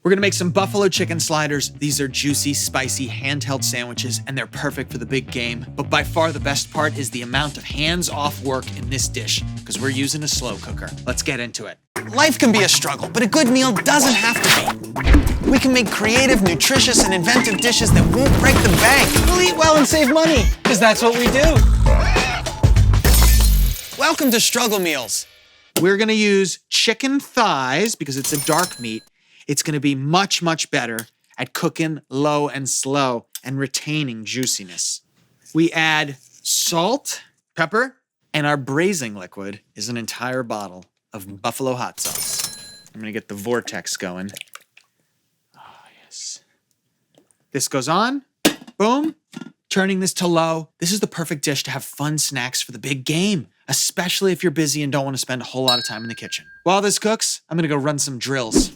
We're gonna make some buffalo chicken sliders. These are juicy, spicy, handheld sandwiches, and they're perfect for the big game. But by far the best part is the amount of hands-off work in this dish, because we're using a slow cooker. Let's get into it. Life can be a struggle, but a good meal doesn't have to be. We can make creative, nutritious, and inventive dishes that won't break the bank. We'll eat well and save money, because that's what we do. Welcome to Struggle Meals. We're gonna use chicken thighs because it's a dark meat. It's gonna be much, much better at cooking low and slow and retaining juiciness. We add salt, pepper, and our braising liquid is an entire bottle of buffalo hot sauce. I'm gonna get the vortex going. Oh, yes. This goes on, boom. Turning this to low. This is the perfect dish to have fun snacks for the big game, especially if you're busy and don't want to spend a whole lot of time in the kitchen. While this cooks, I'm gonna go run some drills.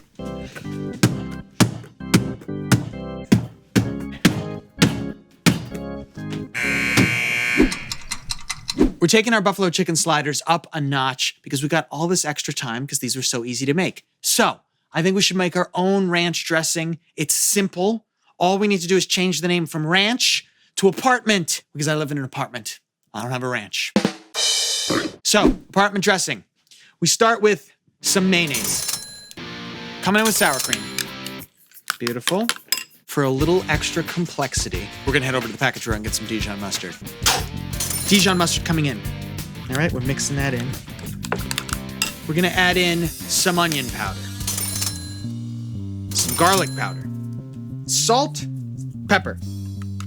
We're taking our buffalo chicken sliders up a notch because we got all this extra time because these were so easy to make. So I think we should make our own ranch dressing. It's simple. All we need to do is change the name from ranch to apartment because I live in an apartment. I don't have a ranch. So, apartment dressing. We start with some mayonnaise. Coming in with sour cream. Beautiful. For a little extra complexity, we're gonna head over to the package drawer and get some Dijon mustard. Dijon mustard coming in. All right, we're mixing that in. We're gonna add in some onion powder, some garlic powder, salt, pepper.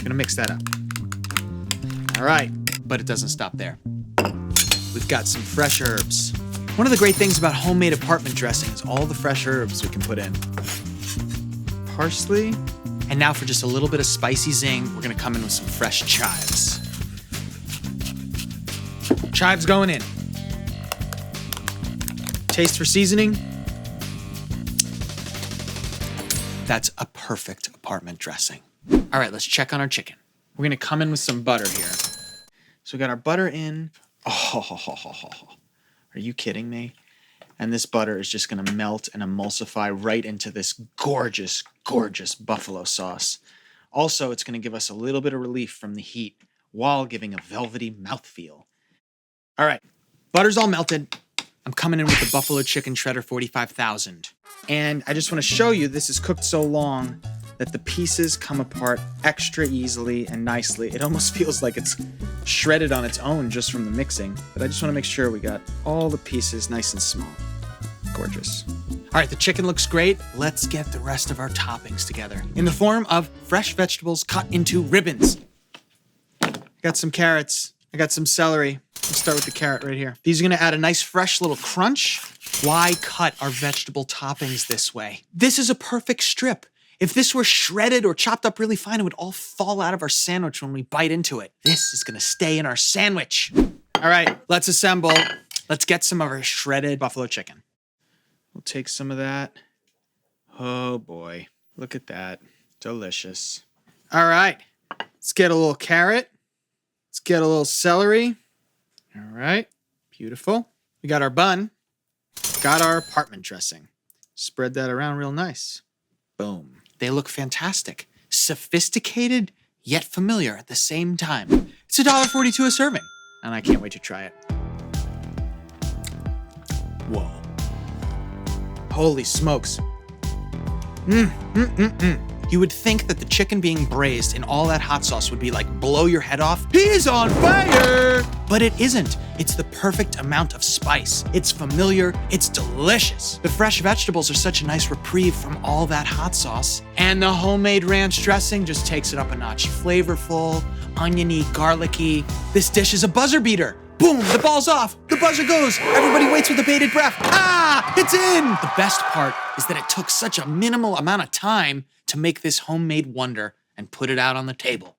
Gonna mix that up. All right, but it doesn't stop there. We've got some fresh herbs. One of the great things about homemade apartment dressing is all the fresh herbs we can put in. Parsley. And now for just a little bit of spicy zing, we're gonna come in with some fresh chives. Chives going in. Taste for seasoning. That's a perfect apartment dressing. All right, let's check on our chicken. We're gonna come in with some butter here. So we got our butter in. Oh, are you kidding me? And this butter is just gonna melt and emulsify right into this gorgeous, gorgeous buffalo sauce. Also, it's gonna give us a little bit of relief from the heat while giving a velvety mouthfeel. All right, butter's all melted. I'm coming in with the buffalo chicken shredder 45,000. And I just wanna show you this is cooked so long that the pieces come apart extra easily and nicely. It almost feels like it's shredded on its own just from the mixing. But I just wanna make sure we got all the pieces nice and small. Gorgeous. All right, the chicken looks great. Let's get the rest of our toppings together in the form of fresh vegetables cut into ribbons. I got some carrots. I got some celery. Let's start with the carrot right here. These are gonna add a nice fresh little crunch. Why cut our vegetable toppings this way? This is a perfect strip. If this were shredded or chopped up really fine, it would all fall out of our sandwich when we bite into it. This is gonna stay in our sandwich. All right, let's assemble. Let's get some of our shredded buffalo chicken. We'll take some of that. Oh boy, look at that. Delicious. All right, let's get a little carrot. Let's get a little celery. All right, beautiful. We got our bun. Got our apartment dressing. Spread that around real nice. Boom. They look fantastic. Sophisticated, yet familiar at the same time. It's $1.42 a serving, and I can't wait to try it. Whoa. Holy smokes. You would think that the chicken being braised in all that hot sauce would be like blow your head off. He's on fire! But it isn't. It's the perfect amount of spice. It's familiar, it's delicious. The fresh vegetables are such a nice reprieve from all that hot sauce. And the homemade ranch dressing just takes it up a notch. Flavorful, oniony, garlicky. This dish is a buzzer beater. Boom, the ball's off, the buzzer goes. Everybody waits with a bated breath. Ah, it's in! The best part is that it took such a minimal amount of time to make this homemade wonder and put it out on the table.